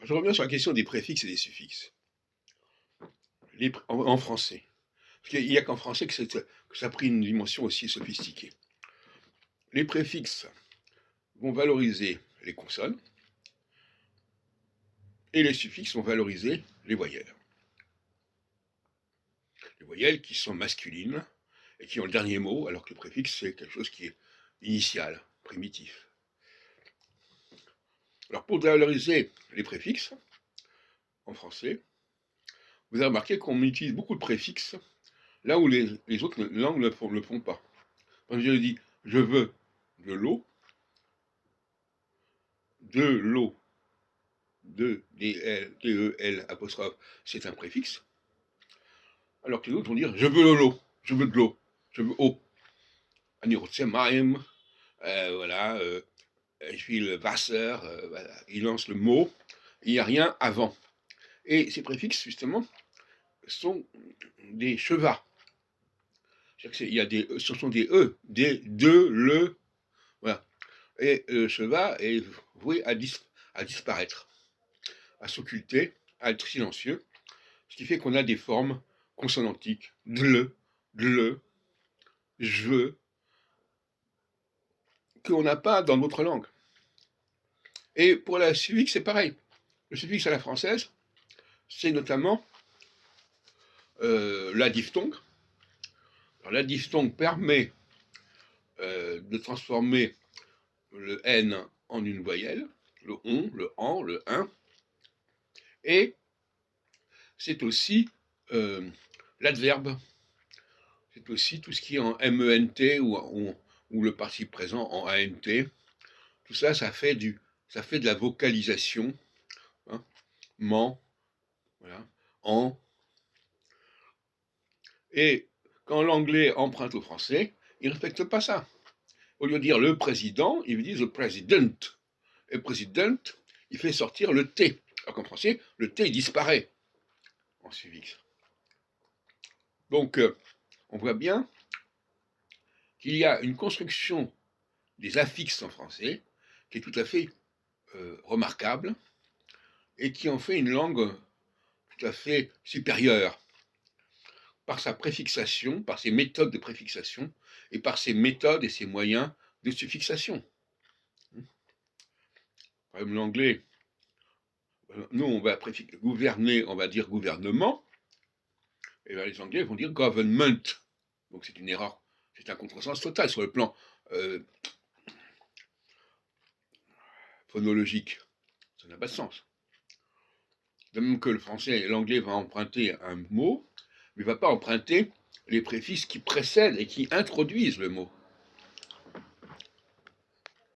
Je reviens sur la question des préfixes et des suffixes. En français. Parce qu'il n'y a qu'en français que ça a pris une dimension aussi sophistiquée. Les préfixes vont valoriser les consonnes et les suffixes vont valoriser les voyelles. Les voyelles qui sont masculines et qui ont le dernier mot, alors que le préfixe, c'est quelque chose qui est initial, primitif. Alors, pour valoriser les préfixes, en français, vous avez remarqué qu'on utilise beaucoup de préfixes là où les autres langues ne le font pas. Quand je dis « je veux de l'eau », D-E-L apostrophe, c'est un préfixe, alors que les autres vont dire « je veux de l'eau », je veux de l'eau, je veux eau. Voilà, je will Wasser, voilà. Il lance le mot, il n'y a rien avant. Et ces préfixes, justement, sont des chevats. Ce sont des E, des, de, le, voilà. Et le chevat est voué à disparaître, à s'occulter, à être silencieux, ce qui fait qu'on a des formes consonantiques, gle, je veux, qu'on n'a pas dans d'autres langues. Et pour la suffixe, c'est pareil. Le suffixe à la française, c'est notamment la diphtongue. Alors, la diphtongue permet de transformer le N en une voyelle, le on, le en, le un, et c'est aussi l'adverbe, c'est aussi tout ce qui est en MENT ou le participe présent en ANT. Tout ça, ça fait de la vocalisation, hein, ment, voilà, en. Et quand l'anglais emprunte au français, il ne respecte pas ça. Au lieu de dire le président, il dit the president. Et president, il fait sortir le T. Alors qu'en français, le T disparaît en suffixe. Donc, on voit bien qu'il y a une construction des affixes en français qui est tout à fait remarquable et qui en fait une langue tout à fait supérieure par sa préfixation, par ses méthodes de préfixation et par ses méthodes et ses moyens de suffixation. Par exemple, l'anglais, nous on va gouverner, on va dire gouvernement, et bien les Anglais vont dire government. Donc c'est une erreur, c'est un contresens total sur le plan phonologique. Ça n'a pas de sens. De même que le français et l'anglais vont emprunter un mot, mais ne va pas emprunter les préfixes qui précèdent et qui introduisent le mot.